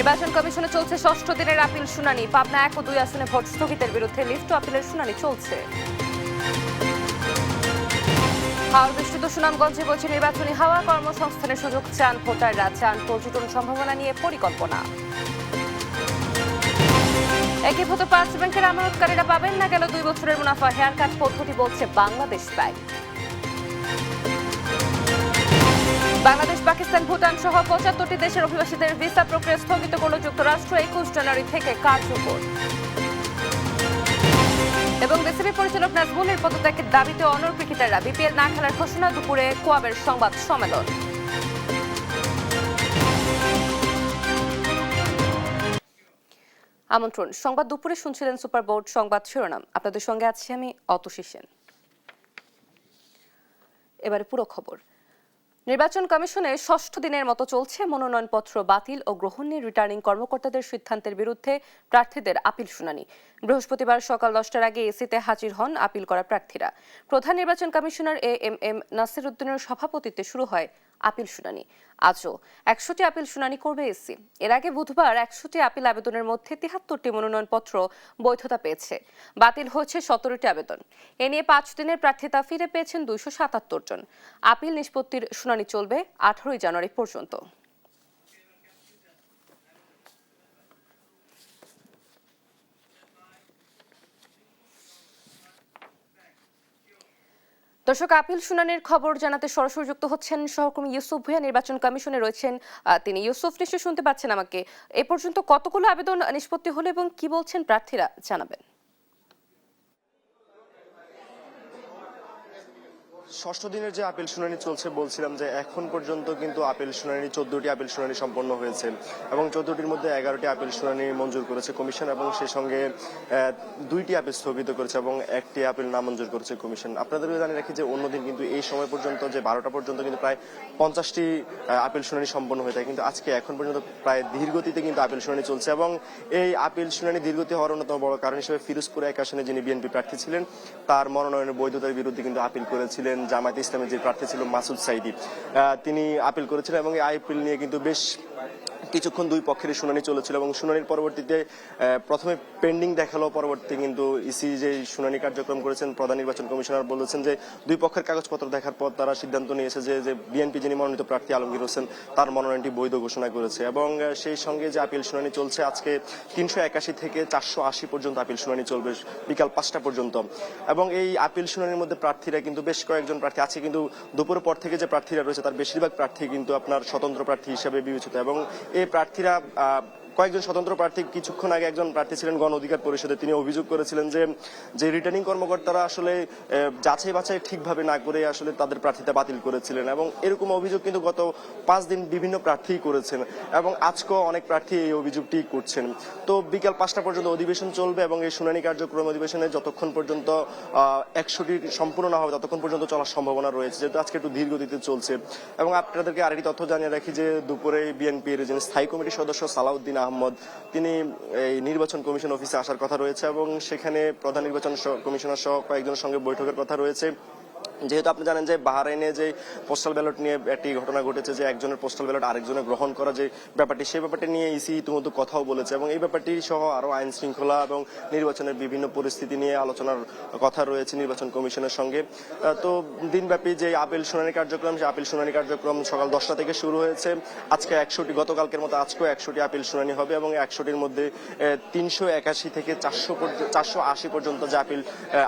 নির্বাচন কমিশনে চলছে ষষ্ঠ দিনের আপিল শুনানি। পাবনা 1 ও 2 আসনে ভোট স্থগিতের বিরুদ্ধে লিফট আপিলের শুনানি চলছে। হাওড় বিস্তৃত সুনামগঞ্জে বলছে নির্বাচনী হাওয়া, কর্মসংস্থানের সুযোগ চান ভোটাররা, চান পর্যটন সম্ভাবনা নিয়ে পরিকল্পনা। একীভূত পাঁচ ব্যাংকের আমানতকারীরা পাবেন না গেল 2 বছরের মুনাফা, হেয়ার কাট পদ্ধতি বলছে বাংলাদেশ ব্যাংক। বাংলাদেশ, পাকিস্তান, ভুটান সহ 75টি দেশের অভিবাসীদের ভিসা প্রক্রিয়া স্থগিত করল যুক্তরাষ্ট্র। 21 জানুয়ারি থেকে কার্যকর। এবং বিসিবি পরিচালক নাজমুলের পদত্যাগের দাবিতে অনড় ক্রিকেটাররা, বিপিএল না খেলার ঘোষণা। দুপুরে কোয়াবের সংবাদ সম্মেলন। আমন্ত্রণ, সংবাদ দুপুরে শুনছিলেন সুপার বোর্ড সংবাদ শিরোনাম। আপনাদের সঙ্গে আছি আমি অতসী সেন। এবারে পুরো খবর। নির্বাচন কমিশনে ষষ্ঠ দিনের মতো চলছে মনোনয়নপত্র বাতিল ও গ্রহণ নিয়ে রিটার্নিং কর্মকর্তাদের সিদ্ধান্তের বিরুদ্ধে প্রার্থীদের আপিল শুনানি। বৃহস্পতিবার সকাল 10টার আগে এসিতে হাজির হন আপিল করা প্রার্থীরা। প্রধান নির্বাচন কমিশনার এএমএম নাসির উদ্দিনের সভাপতিত্বে শুরু হয় আপিল শুনানি। আজও 100টি আপিল শুনানি করবে এসি। এর আগে বুধবার 100টি আপিল আবেদনের মধ্যে 73টি মনোনয়নপত্র বৈধতা পেয়েছে। বাতিল হয়েছে 17টি আবেদন। এ নিয়ে 5 দিনের প্রার্থিতা ফিরে পেয়েছেন 277 জন। আপিল নিষ্পত্তির শুনানি চলবে 18 জানুয়ারি পর্যন্ত। দর্শক, আপিল শুনানির খবর জানাতে সরাসরি যুক্ত হচ্ছেন সহকর্মী ইউসুফ ভুঁইয়া, নির্বাচন কমিশনে রয়েছেন তিনি। ইউসুফ, নিশ্চয়ই শুনতে পাচ্ছেন আমাকে। এ পর্যন্ত কতগুলো আবেদন নিষ্পত্তি হলো এবং কি বলছেন প্রার্থীরা, জানাবেন। ষষ্ঠ দিনের যে আপিল শুনানি চলছে, বলছিলাম যে এখন পর্যন্ত কিন্তু আপিল শুনানি 14টি আপিল শুনানি সম্পন্ন হয়েছে এবং 14টির মধ্যে 11টি আপিল শুনানি মঞ্জুর করেছে কমিশন এবং সেই সঙ্গে 2টি আপিল স্থগিত করেছে এবং 1টি আপিল নামঞ্জুর করেছে কমিশন। আপনাদেরকে জানিয়ে রাখি যে অন্যদিন কিন্তু এই সময় পর্যন্ত যে 12টা পর্যন্ত কিন্তু প্রায় 50টি আপিল শুনানি সম্পন্ন হয়ে থাকে, কিন্তু আজকে এখন পর্যন্ত প্রায় ধীরগতিতে কিন্তু আপিল শুনানি চলছে এবং এই আপিল শুনানি ধীরগতি হওয়ার অন্যতম বড় কারণ হিসেবে ফিরোজপুর 1 আসনে যিনি বিএনপি প্রার্থী ছিলেন তার মনোনয়নের বৈধতার বিরুদ্ধে কিন্তু আপিল করেছিলেন জামায়াতে ইসলামের যে প্রার্থী ছিল মাসুদ সাইদি। তিনি আপিল করেছিলেন এবং এই আপিল নিয়ে কিন্তু বেশ কিছুক্ষণ দুই পক্ষের শুনানি চলেছিল এবং শুনানির পরবর্তীতে প্রথমে পেন্ডিং দেখালো, পরবর্তী কিন্তু ইসি যে শুনানি কার্যক্রম করেছেন প্রধান নির্বাচন কমিশনার বলেছেন যে দুই পক্ষের কাগজপত্র দেখার পর তারা সিদ্ধান্ত নিয়েছে যে বিএনপি যিনি মনোনীত প্রার্থী আলমগীর হোসেন তার মনোনয়নটি বৈধ ঘোষণা করেছে এবং সেই সঙ্গে যে আপিল শুনানি চলছে আজকে 381 থেকে 480 পর্যন্ত আপিল শুনানি চলবে বিকাল 5টা পর্যন্ত। এবং এই আপিল শুনানির মধ্যে প্রার্থীরা কিন্তু বেশ কয়েকজন প্রার্থী আছে, কিন্তু দুপুরের পর থেকে যে প্রার্থীরা রয়েছে তার বেশিরভাগ প্রার্থী কিন্তু আপনার স্বতন্ত্র প্রার্থী হিসেবে বিবেচিত এবং এই প্রার্থীরা কয়েকজন স্বতন্ত্র প্রার্থী, কিছুক্ষণ আগে একজন প্রার্থী ছিলেন গণ অধিকার পরিষদে, তিনি অভিযোগ করেছিলেন যে রিটার্নিং কর্মকর্তারা আসলে যাচাই বাছাই ঠিকভাবে না করে আসলে তাদের প্রার্থিতা বাতিল করেছিলেন এবং এরকম অভিযোগ কিন্তু গত 5 দিন বিভিন্ন প্রার্থী করেছেন এবং আজকেও অনেক প্রার্থী এই অভিযোগটি করছেন। তো বিকাল 5টা পর্যন্ত অধিবেশন চলবে এবং এই শুনানি কার্যক্রম অধিবেশনে যতক্ষণ পর্যন্ত 100টি সম্পূর্ণ না হবে ততক্ষণ পর্যন্ত চলার সম্ভাবনা রয়েছে, যেহেতু আজকে একটু ধীর গতিতে চলছে। এবং আপনাদেরকে আরেকটি তথ্য জানিয়ে রাখি যে দুপুরে বিএনপির যিনি স্থায়ী কমিটির সদস্য সালাউদ্দিন আহমদ, তিনি এই নির্বাচন কমিশন অফিসে আসার কথা রয়েছে এবং সেখানে প্রধান নির্বাচন কমিশনার সহ কয়েকজনের সঙ্গে বৈঠকের কথা রয়েছে। যেহেতু আপনি জানেন যে বাহরাইনে যে পোস্টাল ব্যালট নিয়ে একটি ঘটনা ঘটেছে, যে একজনের পোস্টাল ব্যালট আরেকজনের গ্রহণ করা যে ব্যাপারটি, সেই ব্যাপারটি নিয়ে ইসি ইতিমধ্যে কথাও বলেছে এবং এই ব্যাপারটি সহ আরো আইন শৃঙ্খলা এবং নির্বাচনের বিভিন্ন পরিস্থিতি নিয়ে আলোচনার কথা রয়েছে নির্বাচন কমিশনের সঙ্গে। তো দিনব্যাপী যে আপিল শুনানি কার্যক্রম, সেই আপিল শুনানি কার্যক্রম সকাল 10টা থেকে শুরু হয়েছে। আজকে 100টি, গতকালকের মতো আজকেও 100টি আপিল শুনানি হবে এবং 100টির মধ্যে 381 থেকে 480 পর্যন্ত যে আপিল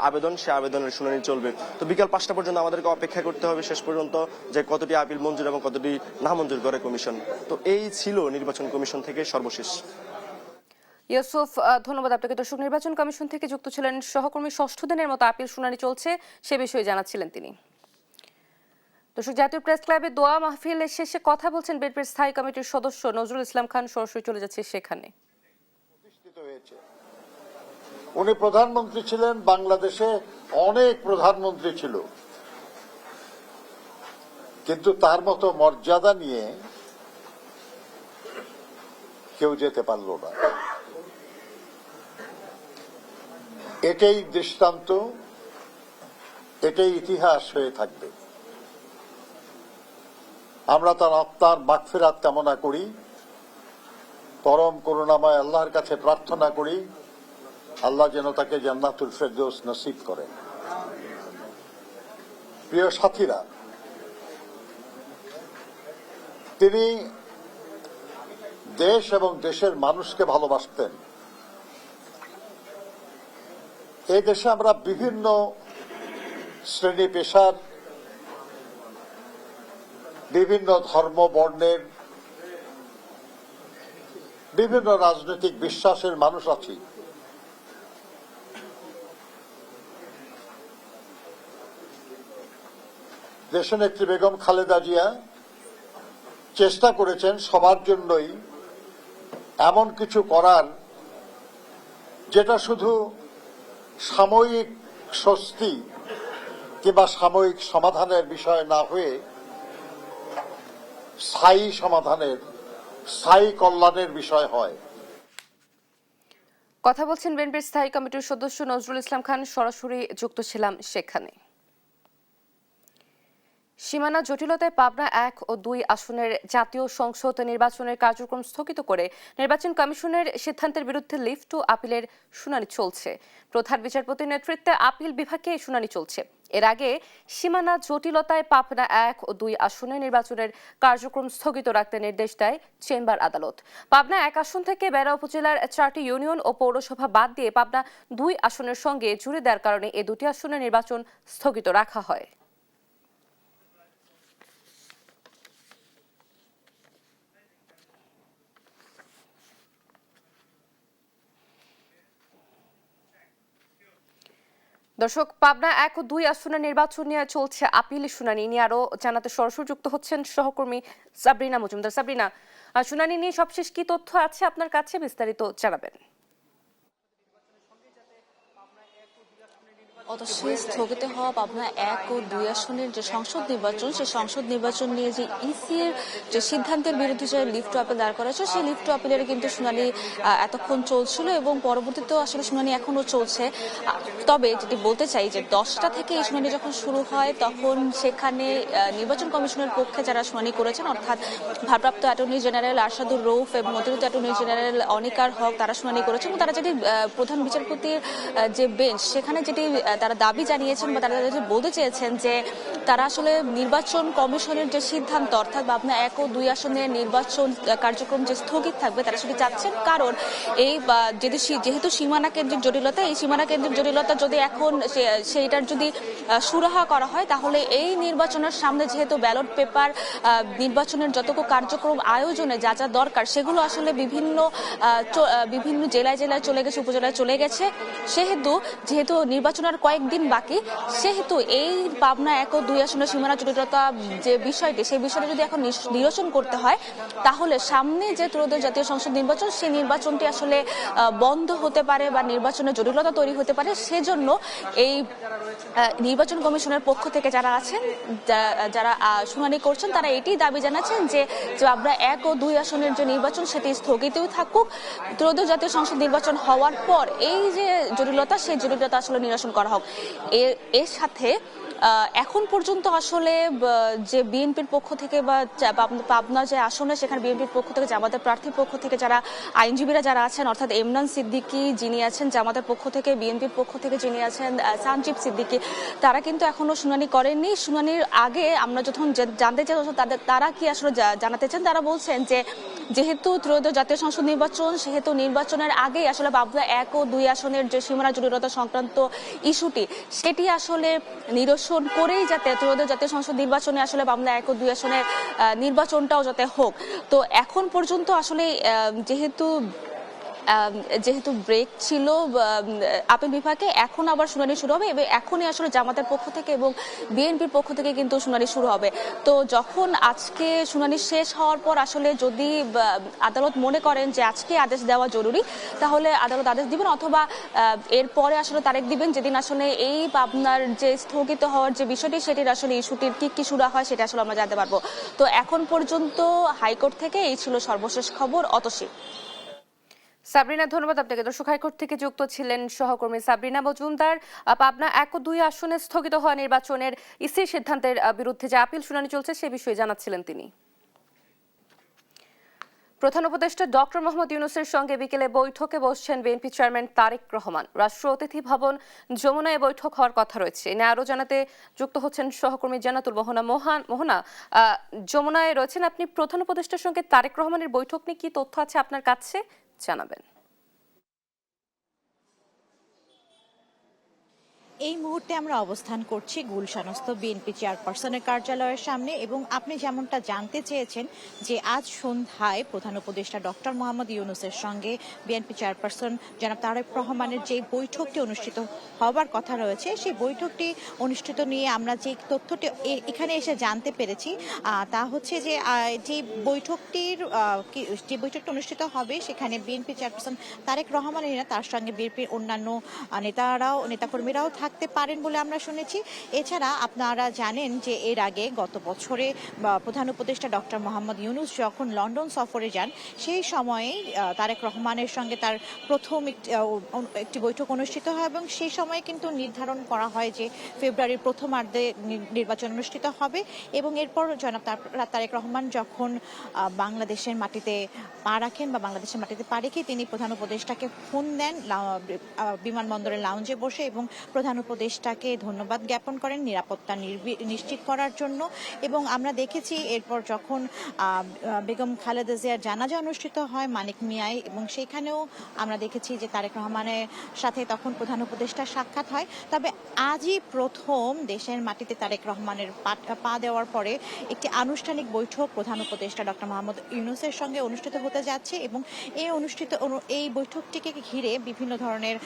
আবেদন, সে আবেদনের শুনানি চলবে। তো বিকাল 5টা পর্যন্ত আমাদেরকে অপেক্ষা করতে হবে শেষ পর্যন্ত যে কতটি আপিল মঞ্জুর এবং কতটি নামঞ্জুর করে কমিশন। তো এই ছিল নির্বাচন কমিশন থেকে সর্বশেষ। ইউসুফ, ধন্যবাদ আপনাকে। দর্শক, নির্বাচন কমিশন থেকে যুক্ত ছিলেন সহকর্মী। ষষ্ঠ দিনের মতো আপিল শুনানি চলছে সে বিষয়ে জানাচ্ছিলেন তিনি। দর্শক, জাতীয় প্রেস ক্লাবে দোয়া মাহফিলের শেষে কথা বলছেন বিএনপির স্থায়ী কমিটির সদস্য নজরুল ইসলাম খান। সরাসরি চলে যাচ্ছে সেখানে। উনি প্রধানমন্ত্রী ছিলেন, বাংলাদেশে অনেক প্রধানমন্ত্রী ছিল, কিন্তু তার মতো মর্যাদা নিয়ে কেউ যেতে পারল না। এটাই দৃষ্টান্ত, এটাই ইতিহাস হয়ে থাকবে। আমরা তার আত্মার মাগফিরাত কামনা করি। পরম করুণাময় আল্লাহর কাছে প্রার্থনা করি আল্লাহ যেন তাকে জান্নাতুল ফেরদৌস নসিব করেন। প্রিয় সাথীরা, তিনি দেশ এবং দেশের মানুষকে ভালোবাসতেন। এই দেশে আমরা বিভিন্ন শ্রেণী পেশার, বিভিন্ন ধর্ম বর্ণের, বিভিন্ন রাজনৈতিক বিশ্বাসের মানুষ আছি। দেশনেত্রী বেগম খালেদা জিয়া চেষ্টা করেছেন সবার জন্যই এমন কিছু করার যেটা শুধু সাময়িক স্বস্তি কিংবা সাময়িক সমাধানের বিষয় না হয়ে স্থায়ী সমাধানের, স্থায়ী কল্যাণের বিষয় হয়। কথা বলছেন বিএনপির স্থায়ী কমিটির সদস্য নজরুল ইসলাম খান। সরাসরি যুক্ত ছিলাম সেখানে। সীমানা জটিলতায় পাবনা 1 ও 2 আসনের জাতীয় সংসদ নির্বাচনের কার্যক্রম স্থগিত করে নির্বাচন কমিশনের সিদ্ধান্তের বিরুদ্ধে লিভ টু আপিলের শুনানি চলছে। প্রধান বিচারপতির নেতৃত্বে আপিল বিভাগে এই শুনানি চলছে। এর আগে সীমানা জটিলতায় পাবনা 1 ও 2 আসনের নির্বাচনের কার্যক্রম স্থগিত রাখতে নির্দেশ দেয় চেম্বার আদালত। পাবনা 1 আসন থেকে বেড়া উপজেলার 4টি ইউনিয়ন ও পৌরসভা বাদ দিয়ে পাবনা 2 আসনের সঙ্গে জুড়ে দেওয়ার কারণে এই দুটি আসনের নির্বাচন স্থগিত রাখা হয়। দর্শক, পাবনা 1 ও 2 আসনের নির্বাচন নিয়ে চলছে আপিল শুনানি। নিয়ে আরো জানাতে সরাসরি যুক্ত হচ্ছেন সহকর্মী সাবরিনা মজুমদার। সাবরিনা, শুনানি নিয়ে সবশেষ কি তথ্য আছে আপনার কাছে, বিস্তারিত জানাবেন। স্থগিত হওয়া পাবনা 1 ও 2 আসনের যে সংসদ নির্বাচন, সেই সংসদ নির্বাচন নিয়ে যে ইসি এর যে সিদ্ধান্তের বিরুদ্ধে যে লিভ টু আপিল দাঁড় করা হয়েছে, সেই লিভ টু আপিলের কিন্তু শুনানি এতক্ষণ চলছিল এবং পরবর্তীতেও আসলে শুনানি এখনো চলছে। তবে যেটি বলতে চাই যে 10টা থেকে এই শুনানি যখন শুরু হয় তখন সেখানে নির্বাচন কমিশনের পক্ষে যারা শুনানি করেছেন, অর্থাৎ ভারপ্রাপ্ত অ্যাটর্নি জেনারেল আরশাদুর রৌফ এবং অতিরিক্ত অ্যাটর্নি জেনারেল অনিকার হক, তারা শুনানি করেছেন এবং তারা যেটি প্রধান বিচারপতির যে বেঞ্চ, সেখানে যেটি তারা দাবি জানিয়েছেন বা তারা বলতে চেয়েছেন যে তারা আসলে নির্বাচন কমিশনের যে সিদ্ধান্ত, অর্থাৎ পাবনা 1 ও 2 আসনের নির্বাচন কার্যক্রম যে স্থগিত থাকবে তারা সেটি চাচ্ছেন। কারণ এই যেহেতু সীমানা কেন্দ্রিক জটিলতা, এই সীমানা কেন্দ্রিক জটিলতা যদি এখন সেইটার যদি সুরাহা করা হয়, তাহলে এই নির্বাচনের সামনে যেহেতু ব্যালট পেপার, নির্বাচনের যতটুকু কার্যক্রম আয়োজনে যা যা দরকার সেগুলো আসলে বিভিন্ন জেলায় জেলায় চলে গেছে, উপজেলায় চলে গেছে, যেহেতু নির্বাচনের কয়েকদিন বাকি, সেহেতু এই পাবনা 1 ও 2 আসনের সীমানা জটিলতা যে বিষয়টি, সেই বিষয়টি যদি এখন নিরসন করতে হয়, তাহলে সামনে যে ত্রয়োদশ জাতীয় সংসদ নির্বাচন, সেই নির্বাচনটি আসলে বন্ধ হতে পারে বা নির্বাচনের জটিলতা তৈরি হতে পারে। সেজন্য এই নির্বাচন কমিশনের পক্ষ থেকে যারা আছেন, যারা শুনানি করছেন, তারা এটি দাবি জানাচ্ছেন যে পাবনা 1 ও 2 আসনের যে নির্বাচন সেটি স্থগিতই থাকুক, ত্রয়োদশ জাতীয় সংসদ নির্বাচন হওয়ার পর এই যে জটিলতা, সেই জটিলতা আসলে নিরসন করা হোক। এর সাথে এখন পর্যন্ত আসলে যে বিএনপির পক্ষ থেকে বা পাবনা যে আসনে, সেখানে বিএনপির পক্ষ থেকে, জামাতের প্রার্থীর পক্ষ থেকে যারা আইনজীবীরা যারা আছেন, অর্থাৎ এমরান সিদ্দিকী যিনি আছেন জামাতের পক্ষ থেকে, বিএনপির পক্ষ থেকে যিনি আছেন সানজিব সিদ্দিকী, তারা কিন্তু এখনো শুনানি করেননি। শুনানির আগে আমরা যখন জানতে চাই তারা কি আসলে জানাতে চান, তারা বলছেন যে যেহেতু ত্রয়োদশ জাতীয় সংসদ নির্বাচন, সেহেতু নির্বাচনের আগে আসলে পাবনা 1 ও 2 আসনের যে সীমানা জটিলতা সংক্রান্ত ইস্যুটি, সেটি আসলে নিরসন করেই যাতে ত্রয়োদশ জাতীয় সংসদ নির্বাচনে আসলে পাবনা 1 ও 2 আসনের নির্বাচনটাও যাতে হোক। তো এখন পর্যন্ত আসলে যেহেতু ব্রেক ছিল আপিল বিভাগে, এখন আবার শুনানি শুরু হবে এবং এখনই আসলে জামাতের পক্ষ থেকে এবং বিএনপির পক্ষ থেকে কিন্তু শুনানি শুরু হবে। তো যখন আজকে শুনানি শেষ হওয়ার পর আসলে যদি আদালত মনে করেন যে আজকে আদেশ দেওয়া জরুরি, তাহলে আদালত আদেশ দিবেন, অথবা এরপরে আসলে তারিখ দিবেন যেদিন আসলে এই পাবনার যে স্থগিত হওয়ার যে বিষয়টি, সেটির আসলে ইস্যুটির কি শুরু হয় সেটা আসলে আমরা জানতে পারবো। তো এখন পর্যন্ত হাইকোর্ট থেকে এই ছিল সর্বশেষ খবর। অতসী। সাবরিনা, ধন্যবাদ আপনাকে। দর্শক, হাইকোর্ট থেকে যুক্ত ছিলেন সহকর্মী সাবরিনা মজুমদার। পাবনা 1 ও 2 আসনে স্থগিত হওয়া নির্বাচনের ইসির সিদ্ধান্তের বিরুদ্ধে যে আপিল শুনানি চলছে সে বিষয়ে জানাচ্ছিলেন তিনি। প্রধান উপদেষ্টা ডক্টর মোহাম্মদ ইউনূসের সঙ্গে বিকেলে বৈঠকে বসছেন বিএনপি চেয়ারম্যান তারেক রহমান। রাষ্ট্র অতিথি ভবন যমুনায় বৈঠক হওয়ার কথা রয়েছে। এ নিয়ে আরো জানাতে যুক্ত হচ্ছেন সহকর্মী জান্নাতুল মোহনা। যমুনায় রয়েছেন আপনি। প্রধান উপদেষ্টার সঙ্গে তারেক রহমানের বৈঠক নিয়ে কি তথ্য আছে আপনার কাছে জানাবেন। এই মুহূর্তে আমরা অবস্থান করছি গুলশানস্থ বিএনপি চেয়ারপারসনের কার্যালয়ের সামনে এবং আপনি যেমনটা জানতে চেয়েছেন যে আজ সন্ধ্যায় প্রধান উপদেষ্টা ডক্টর মোহাম্মদ ইউনূসের সঙ্গে বিএনপি চেয়ারপারসন জনাব তারেক রহমানের যে বৈঠকটি অনুষ্ঠিত হবার কথা রয়েছে সেই বৈঠকটি অনুষ্ঠিত নিয়ে আমরা যে তথ্যটি এখানে এসে জানতে পেরেছি তা হচ্ছে যে যে বৈঠকটি অনুষ্ঠিত হবে সেখানে বিএনপি চেয়ারপারসন তারেক রহমানের তার সঙ্গে বিএনপির অন্যান্য নেতাকর্মীরাও থাকতে পারেন বলে আমরা শুনেছি। এছাড়া আপনারা জানেন যে এর আগে গত বছরে প্রধান উপদেষ্টা ডক্টর মোহাম্মদ ইউনূস যখন লন্ডন সফরে যান সেই সময়ে তারেক রহমানের সঙ্গে তার প্রথম একটি বৈঠক অনুষ্ঠিত হয় এবং সেই সময় কিন্তু নির্ধারণ করা হয় যে ফেব্রুয়ারির প্রথমার্ধে নির্বাচন অনুষ্ঠিত হবে এবং এরপর জনাব তারেক রহমান যখন বাংলাদেশের মাটিতে পা রাখেন বা বাংলাদেশের মাটিতে পা রেখে তিনি প্রধান উপদেষ্টাকে ফোন দেন বিমানবন্দরের লাউঞ্জে বসে এবং প্রধান উপদেষ্টাকে ধন্যবাদ জ্ঞাপন করেন নিরাপত্তা নিশ্চিত করার জন্য। এবং আমরা দেখেছি এরপর যখন বেগম খালেদা জিয়ার জানাজা অনুষ্ঠিত হয় মানিক মিয়ায় এবং সেখানেও আমরা দেখেছি যে তারেক রহমানের সাথে তখন প্রধান উপদেষ্টার সাক্ষাৎ হয়। তবে আজই প্রথম দেশের মাটিতে তারেক রহমানের পা দেওয়ার পরে একটি আনুষ্ঠানিক বৈঠক প্রধান উপদেষ্টা ডক্টর মোহাম্মদ ইউনূসের সঙ্গে অনুষ্ঠিত হতে যাচ্ছে এবং এই বৈঠকটিকে ঘিরে বিভিন্ন ধরনের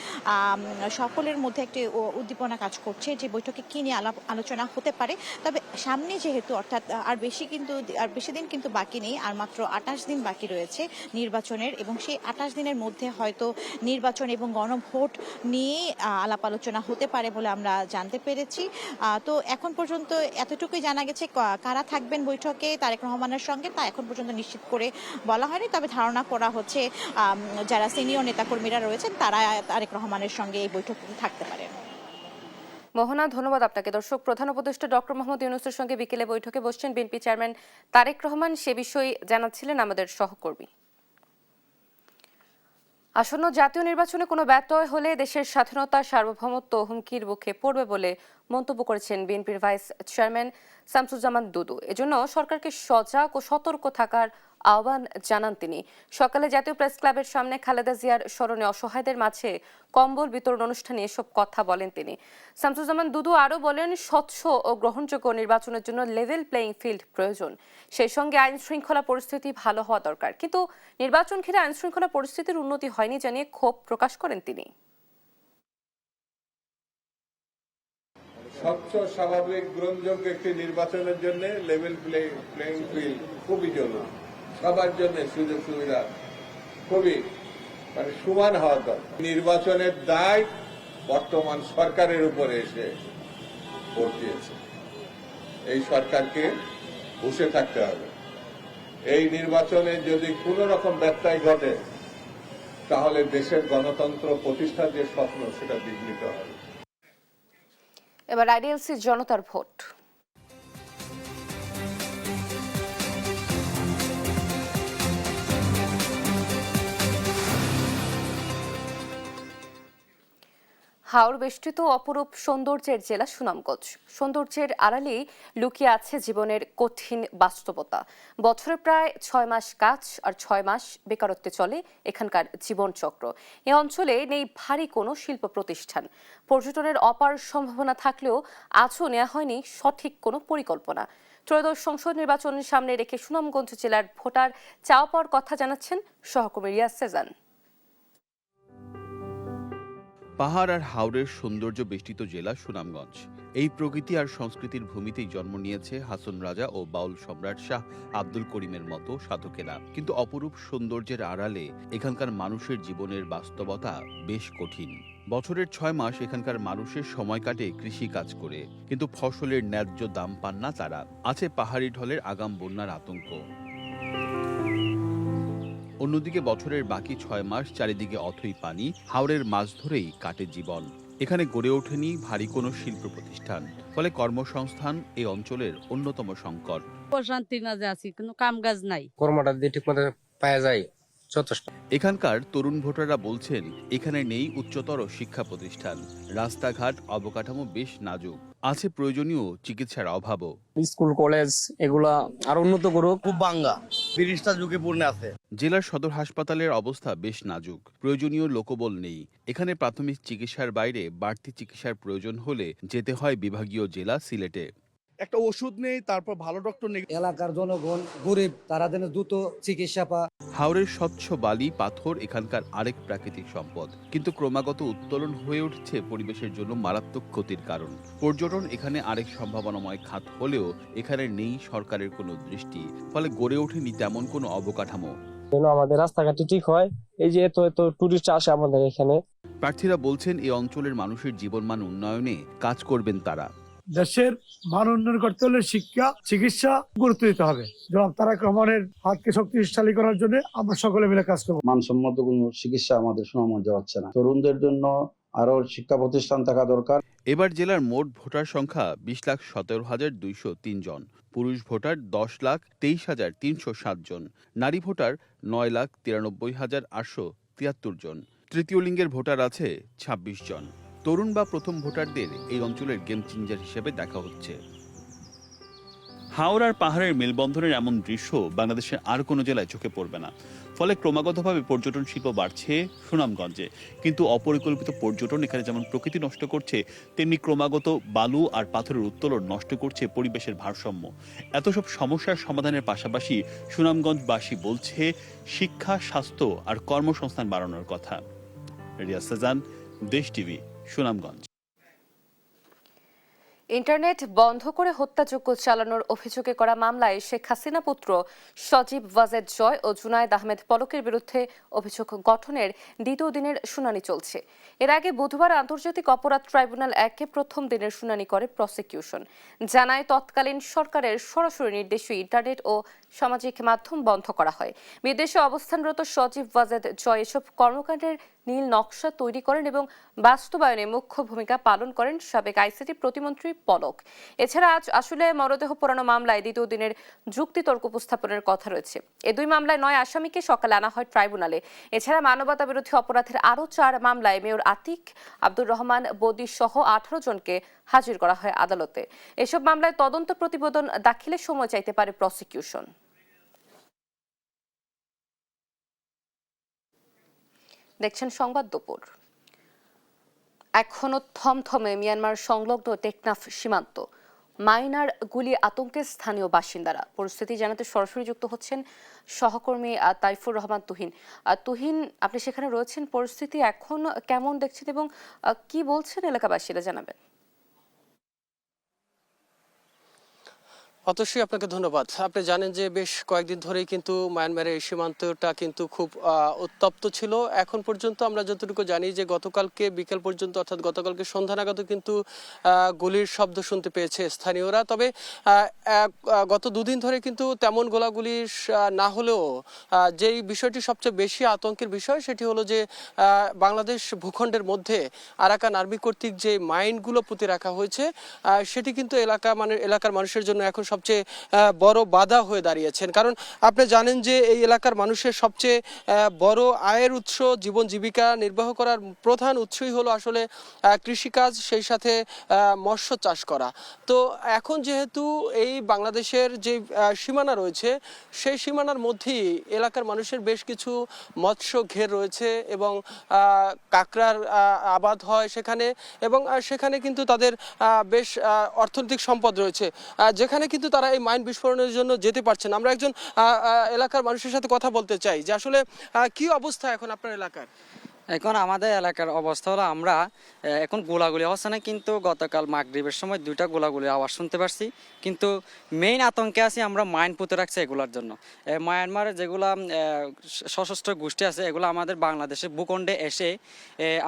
সকলের মধ্যে একটি উদ্দীপনা কাজ করছে যে বৈঠকে কি নিয়ে আলোচনা হতে পারে। তবে সামনে যেহেতু অর্থাৎ আর বেশি দিন কিন্তু বাকি নেই, আর মাত্র 28 দিন বাকি রয়েছে নির্বাচনের এবং সেই 28 দিনের মধ্যে হয়তো নির্বাচন এবং গণভোট নিয়ে আলাপ আলোচনা হতে পারে বলে আমরা জানতে পেরেছি। তো এখন পর্যন্ত এতটুকুই জানা গেছে কারা থাকবেন বৈঠকে তারেক রহমানের সঙ্গে তা এখন পর্যন্ত নিশ্চিত করে বলা হয়নি। তবে ধারণা করা হচ্ছে যারা সিনিয়র নেতাকর্মীরা রয়েছেন তারা তারেক রহমানের সঙ্গে এই বৈঠকে থাকতে পারেন। মোহনা, ধন্যবাদ আপনাকে। দর্শক, প্রধান উপদেষ্টা ডক্টর মোহাম্মদ ইউনূসের সঙ্গে বিকেলে বৈঠকে বসছেন বিএনপি চেয়ারম্যান তারেক রহমান, সে বিষয়ে জানাচ্ছিলেন আমাদের সহকর্মী। আসন্ন জাতীয় নির্বাচনে কোনো ব্যত্যয় হলে দেশের স্বাধীনতা সার্বভৌমত্ব হুমকির মুখে পড়বে বলে মন্তব্য করেছেন বিএনপির ভাইস চেয়ারম্যান শামসুজ্জামান দুদু। এজন্য সরকারকে সজাগ ও সতর্ক থাকার আহ্বান জানান তিনি। সকালে জাতীয় প্রেস ক্লাবের সামনে খালেদা জিয়ার স্মরণে অসহায়দের মাঝে কম্বল বিতরণ অনুষ্ঠানে এসব কথা বলেন তিনি। শামসুজ্জামান দুদু আরও বলেন, স্বচ্ছ ও গ্রহণযোগ্য নির্বাচনের জন্য লেভেল প্লেইং ফিল্ড প্রয়োজন, সেই সঙ্গে আইন শৃঙ্খলা পরিস্থিতি ভালো হওয়া দরকার। কিন্তু নির্বাচন ঘিরে আইন শৃঙ্খলা পরিস্থিতির উন্নতি হয়নি জানিয়ে ক্ষোভ প্রকাশ করেন তিনি। স্বচ্ছ, স্বাভাবিক, গ্রহণযোগ্য একটি নির্বাচনের জন্য লেভেল প্লেইং ফিল্ড খুবই জরুরি। সবার জন্য সুযোগ সুবিধা খুবই সমান হওয়া দরকার। নির্বাচনের দায় বর্তমান সরকারের উপরে এসে পড়িয়েছে। এই সরকারকে বসে থাকতে হবে। এই নির্বাচনে যদি কোনো রকম ব্যত্যয় ঘটে তাহলে দেশের গণতন্ত্র প্রতিষ্ঠার যে স্বপ্ন সেটা বিঘ্নিত হবে। এবার আইডিএলসি জনতার ভোট। হাওর বেষ্টিত অপরূপ সৌন্দর্যের জেলা সুনামগঞ্জ। সৌন্দর্যের আড়ালে লুকিয়ে আছে জীবনের কঠিন বাস্তবতা। বছরে প্রায় 6 মাস কাজ আর 6 মাস বেকারত্বে চলে এখানকার জীবনচক্র। এ অঞ্চলে নেই ভারী কোনো শিল্প প্রতিষ্ঠান। পর্যটনের অপার সম্ভাবনা থাকলেও আজও নেওয়া হয়নি সঠিক কোনো পরিকল্পনা। ত্রয়োদশ সংসদ নির্বাচন সামনে রেখে সুনামগঞ্জ জেলার ভোটার চাওয়া পাওয়ার কথা জানাচ্ছেন সহকর্মী রিয়াজ সেজান। পাহাড় আর হাওরের সৌন্দর্য বেষ্টিত জেলা সুনামগঞ্জ। এই প্রকৃতি আর সংস্কৃতির ভূমিতেই জন্ম নিয়েছে হাসন রাজা ও বাউল সম্রাট শাহ আব্দুল করিমের মতো সাধকেরা। কিন্তু অপরূপ সৌন্দর্যের আড়ালে এখানকার মানুষের জীবনের বাস্তবতা বেশ কঠিন। বছরের 6 মাস এখানকার মানুষের সময় কাটে কৃষি কাজ করে, কিন্তু ফসলের ন্যায্য দাম পান না তারা। আছে পাহাড়ি ঢলের আগাম বন্যার আতঙ্ক। অন্যদিকে বছরের বাকি 6 মাস চারিদিকে অথই পানি, হাওরের মাছ ধরেই কাটে জীবন। এখানে গড়ে ওঠেনি ভারী কোনো শিল্প প্রতিষ্ঠান, ফলে কর্মসংস্থান এই অঞ্চলের অন্যতম সংকট। প্রশান্তির মাঝে আছি, কিন্তু কাম কাজ নাই। কর্মটা দিয়ে ঠিক মতো পাওয়া যায় যথেষ্ট। এখানকার তরুণ ভোটাররা বলছেন এখানে নেই উচ্চতর শিক্ষা প্রতিষ্ঠান, রাস্তাঘাট অবকাঠামো বেশ নাজুক, আছে প্রয়োজনীয় চিকিৎসার অভাবও। স্কুল কলেজ এগুলা আর উন্নত করুক। খুব বাঙ্গা, ব্রিজটা ঝুঁকিপূর্ণ আছে। জেলার সদর হাসপাতালের অবস্থা বেশ নাজুক, প্রয়োজনীয় লোকবল নেই। এখানে প্রাথমিক চিকিৎসার বাইরে বাড়তি চিকিৎসার প্রয়োজন হলে যেতে হয় বিভাগীয় জেলা সিলেটে। একটা ওষুধ নেই, তারপর ভালো ডক্টর নেই। এলাকার জনগণ গরিব, তারা যেন দ্রুত চিকিৎসা পায়। হাওরের স্বচ্ছ বালি পাথর এখানকার আরেক প্রাকৃতিক সম্পদ, কিন্তু ক্রমাগত উত্তোলন হয়ে উঠছে পরিবেশের জন্য মারাত্মক ক্ষতির কারণ। পর্যটন এখানে আরেক সম্ভাবনাময় খাত হলেও এখানে নেই সরকারের কোনো দৃষ্টি, ফলে গড়ে ওঠেনি তেমন কোনো অবকাঠামো। আমাদের রাস্তাঘাটটি ঠিক হয়, এই যে এত টুরিস্ট আসে আমাদের এখানে। প্রার্থীরা বলছেন এই অঞ্চলের মানুষের জীবনমান উন্নয়নে কাজ করবেন তারা। দেশের মান উন্নয়ন করতে হলে শিক্ষা, চিকিৎসা গুরুত্ব দিতে হবে। জনাব তারেক রহমানের হাতকে শক্তিশালী করার জন্য আমরা সকলে মিলে কাজ করব। মানসম্মত কোনো চিকিৎসা আমাদের সুনামগঞ্জে হচ্ছে না। তরুণদের জন্য আরো শিক্ষা প্রতিষ্ঠান থাকা দরকার। এবার জেলার মোট ভোটার সংখ্যা 20,17,203 জন, পুরুষ ভোটার 10,23,307 জন, নারী ভোটার 9,93,873 জন, তৃতীয় লিঙ্গের ভোটার আছে 26 জন। তরুণ বা প্রথম ভোটারদের এই অঞ্চলের গেম চেঞ্জার হিসেবে দেখা হচ্ছে। হাওড়ার পাহাড়ের মেলবন্ধনের এমন দৃশ্য বাংলাদেশের আর কোনো জেলায় চোখে পড়বে না। ফলে ক্রমাগতভাবে পর্যটন শিল্প বাড়ছে সুনামগঞ্জে, কিন্তু অপরিকল্পিত পর্যটন এখানে যেমন প্রকৃতি নষ্ট করছে, তেমনি ক্রমাগত বালু আর পাথরের উত্তোলন নষ্ট করছে পরিবেশের ভারসাম্য। এত সব সমস্যার সমাধানের পাশাপাশি সুনামগঞ্জবাসী বলছে শিক্ষা, স্বাস্থ্য আর কর্মসংস্থান বাড়ানোর কথা। রিয়াজ সাজান, দেশ টিভি, সুনামগঞ্জ। ইন্টারনেট বন্ধ করে হত্যাযজ্ঞ চালানোর অভিযোগে করা মামলায় শেখ হাসিনা পুত্র সজীব ওয়াজেদ জয় ও জুনায়েদ আহমেদ পলকের বিরুদ্ধে অভিযোগ গঠনের দ্বিতীয় দিনের শুনানি চলছে। এর আগে বুধবার আন্তর্জাতিক অপরাধ ট্রাইব্যুনাল 1-এ প্রথম দিনের শুনানি করে প্রসিকিউশন। জানায় তৎকালীন সরকারের সরাসরি নির্দেশে ইন্টারনেট ও সামাজিক মাধ্যম বন্ধ করা হয়। বিদেশে অবস্থানরত সজীব ওয়াজেদ জয় এসব কর্মকাণ্ডের নীল নকশা তৈরি করেন এবং বাস্তবায়নে মুখ্য ভূমিকা পালন করেন সাবেক আইসিটি প্রতিমন্ত্রী পলক। এছাড়া আজ আসলে মরদেহ পোড়ানো মামলায় দ্বিতীয় দিনের যুক্তিতর্ক উপস্থাপনের কথা রয়েছে। এই দুই মামলায় 9 আসামিকে সকালে আনা হয় ট্রাইব্যুনালে। এছাড়া মানবতা বিরোধী অপরাধের আরও 4 মামলায় মেয়র আতিক, আব্দুর রহমান বদি সহ 18 জনকে হাজির করা হয় আদালতে। এসব মামলায় তদন্ত প্রতিবেদন দাখিলের সময় চাইতে পারে প্রসিকিউশন। দেখছেন সংবাদ দুপুর। এখনো থমথমে মিয়ানমার সংলগ্ন টেকনাফ সীমান্ত। মাইনার গুলি আতঙ্কে স্থানীয় বাসিন্দারা। পরিস্থিতি জানাতে সরাসরি যুক্ত হচ্ছেন সহকর্মী তাইফুর রহমান তুহিন। তুহিন, আপনি সেখানে রয়েছেন, পরিস্থিতি এখন কেমন দেখছেন এবং কি বলছেন এলাকাবাসীরা, জানাবেন। অতসী, আপনাকে ধন্যবাদ। আপনি জানেন যে বেশ কয়েকদিন ধরেই কিন্তু মায়ানমারের এই সীমান্তটা কিন্তু খুব উত্তপ্ত ছিল। এখন পর্যন্ত আমরা যতটুকু জানি যে গতকালকে বিকেল পর্যন্ত, অর্থাৎ গতকালকে সন্ধ্যা নাগাদ কিন্তু গুলির শব্দ শুনতে পেয়েছে স্থানীয়রা। তবে গত দুদিন ধরে কিন্তু তেমন গোলাগুলি না হলেও যেই বিষয়টি সবচেয়ে বেশি আতঙ্কের বিষয় সেটি হলো যে বাংলাদেশ ভূখণ্ডের মধ্যে আরাকান আর্মি কর্তৃক যে মাইনগুলো পুঁতে রাখা হয়েছে সেটি কিন্তু এলাকার মানুষের জন্য এখন সবচেয়ে বড় বাধা হয়ে দাঁড়িয়েছেন। কারণ আপনি জানেন যে এই এলাকার মানুষের সবচেয়ে বড় আয়ের উৎস, জীবন জীবিকা নির্বাহ করার প্রধান উৎসই হলো আসলে কৃষিকাজ, সেই সাথে মৎস্য চাষ করা। তো এখন যেহেতু এই বাংলাদেশের যে সীমানা রয়েছে সেই সীমানার মধ্যেই এলাকার মানুষের বেশ কিছু মৎস্য ঘের রয়েছে এবং কাঁকড়ার আবাদ হয় সেখানে, এবং সেখানে কিন্তু তাদের বেশ অর্থনৈতিক সম্পদ রয়েছে, যেখানে কিন্তু তারা এই মাইন বিস্ফোরণের জন্য যেতে পারছে না। আমরা একজন এলাকার মানুষের সাথে কথা বলতে চাই যে আসলে কি অবস্থা এখন আপনার এলাকার। এখন আমাদের এলাকার অবস্থা হলো আমরা এখন গোলাগুলি হচ্ছে না, কিন্তু গতকাল মাগরিবের সময় 2টা গোলাগুলি আওয়াজ শুনতে পারছি। কিন্তু মেইন আতঙ্কে আছি আমরা মাইন পুঁতে রাখছে এগুলোর জন্য। মায়ানমারের যেগুলা সশস্ত্র গোষ্ঠী আছে এগুলো আমাদের বাংলাদেশের ভূখণ্ডে এসে,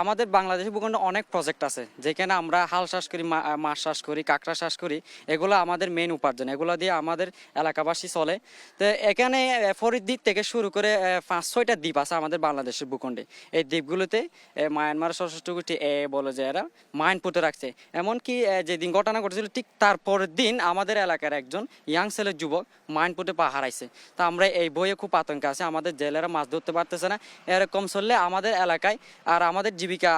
আমাদের বাংলাদেশের ভূখণ্ডে অনেক প্রজেক্ট আছে যেখানে আমরা হাল চাষ করি, মাছ চাষ করি, কাঁকড়া চাষ করি, এগুলো আমাদের মেইন উপার্জন, এগুলো দিয়ে আমাদের এলাকাবাসী চলে। তো এখানে ফরিদ্বীপ থেকে শুরু করে 5-6টা দ্বীপ আছে আমাদের বাংলাদেশের ভূখণ্ডে। এই দ্বীপ মাঠগুলোতে মায়ানমার সশস্ত্র গোষ্ঠী বলে যে এরা মাইন পুঁতে রাখছে। এমনকি যেদিন ঘটনা ঘটেছিল ঠিক তার পরের দিন আমাদের এলাকার একজন ইয়াং ছেলের যুবক মাইন পুঁতে পা হারাইছে। তা আমরা এই বইয়ে খুব আতঙ্কে আছে, আমাদের জেলেরা মাছ ধরতে পারতেছে না। এরকম চললে আমাদের এলাকায় আর আমাদের জীবিকা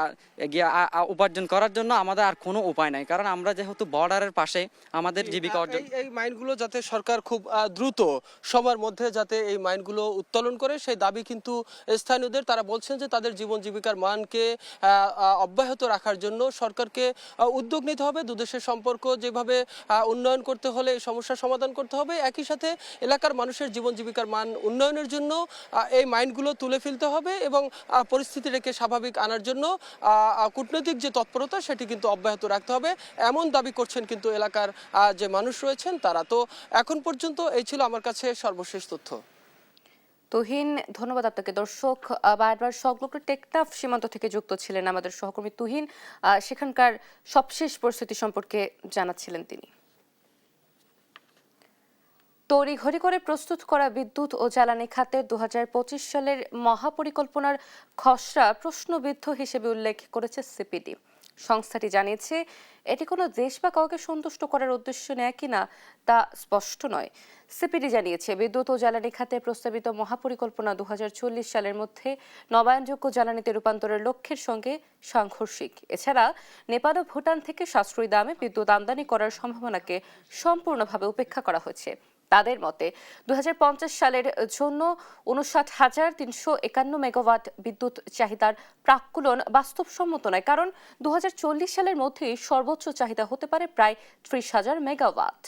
উপার্জন করার জন্য আমাদের আর কোনো উপায় নাই, কারণ আমরা যেহেতু বর্ডারের পাশে আমাদের জীবিকা অর্জন। এই মাইনগুলো যাতে সরকার খুব দ্রুত সময়ের মধ্যে যাতে এই মাইনগুলো উত্তোলন করে সেই দাবি কিন্তু স্থানীয়দের। তারা বলছেন যে তাদের জীবন জীবিকার মানকে অব্যাহত রাখার জন্য সরকারকে উদ্যোগ নিতে হবে। দুদেশের সম্পর্ক যেভাবে উন্নয়ন করতে হলে এই সমস্যার সমাধান করতে হবে, একই সাথে এলাকার মানুষের জীবন জীবিকার মান উন্নয়নের জন্য এই মাইনগুলো তুলে ফেলতে হবে এবং পরিস্থিতিটাকে স্বাভাবিক আনার জন্য কূটনৈতিক যে তৎপরতা সেটি কিন্তু অব্যাহত রাখতে হবে, এমন দাবি করছেন কিন্তু এলাকার যে মানুষ রয়েছেন তারা। তো এখন পর্যন্ত এই ছিল আমার কাছে সর্বশেষ তথ্য। তুহিন, ধন্যবাদ আপনাকে। দর্শক, বারবার সংলগ্ন টেকনাফ সীমান্ত থেকে যুক্ত ছিলেন আমাদের সহকর্মী তুহিন, সেখানকার সবশেষ পরিস্থিতি সম্পর্কে জানাচ্ছিলেন তিনি। তড়িঘড়ি করে প্রস্তুত করা বিদ্যুৎ ও জ্বালানি খাতে 2025 সালের মহাপরিকল্পনার খসড়া প্রশ্নবিদ্ধ হিসেবে উল্লেখ করেছে সিপিডি। সংস্থাটি জানিয়েছে এটি কোনো দেশ বা কাউকে সন্তুষ্ট করার উদ্দেশ্য নেয় কিনা তা স্পষ্ট নয়। সিপিডি জানিয়েছে বিদ্যুৎ ও জ্বালানি খাতে প্রস্তাবিত মহাপরিকল্পনা 2040 সালের মধ্যে নবায়নযোগ্য জ্বালানিতে রূপান্তরের লক্ষ্যের সঙ্গে সাংঘর্ষিক। এছাড়া নেপাল ও ভুটান থেকে সাশ্রয়ী দামে বিদ্যুৎ আমদানি করার সম্ভাবনাকে সম্পূর্ণভাবে উপেক্ষা করা হয়েছে। তাদের মতে 2050 সালের জন্য 59,351 মেগাওয়াট বিদ্যুৎ চাহিদার প্রাক্কলন বাস্তবসম্মত নয়, কারণ 2040 সালের মধ্যেই সর্বোচ্চ চাহিদা হতে পারে প্রায় 30,000 মেগাওয়াট।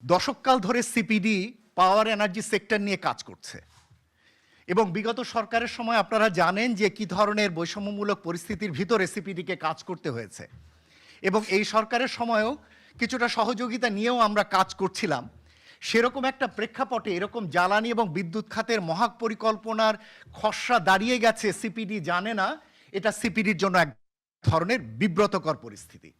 দশককাল ধরে সিপিডি পাওয়ার এনার্জি সেক্টর নিয়ে কাজ করছে এবং বিগত সরকারের সময় আপনারা জানেন যে কি ধরনের বৈষম্যমূলক পরিস্থিতির ভিতরে সিপিডিকে কাজ করতে হয়েছে এবং এই সরকারের সময়ও কিছুটা সহযোগিতা নিয়েও আমরা কাজ করছিলাম। সেরকম একটা প্রেক্ষাপটে এরকম জ্বালানি এবং বিদ্যুৎ খাতের মহাপরিকল্পনার খসড়া দাঁড়িয়ে গেছে, সিপিডি জানে না, এটা সিপিডির জন্য এক ধরনের বিব্রতকর পরিস্থিতি।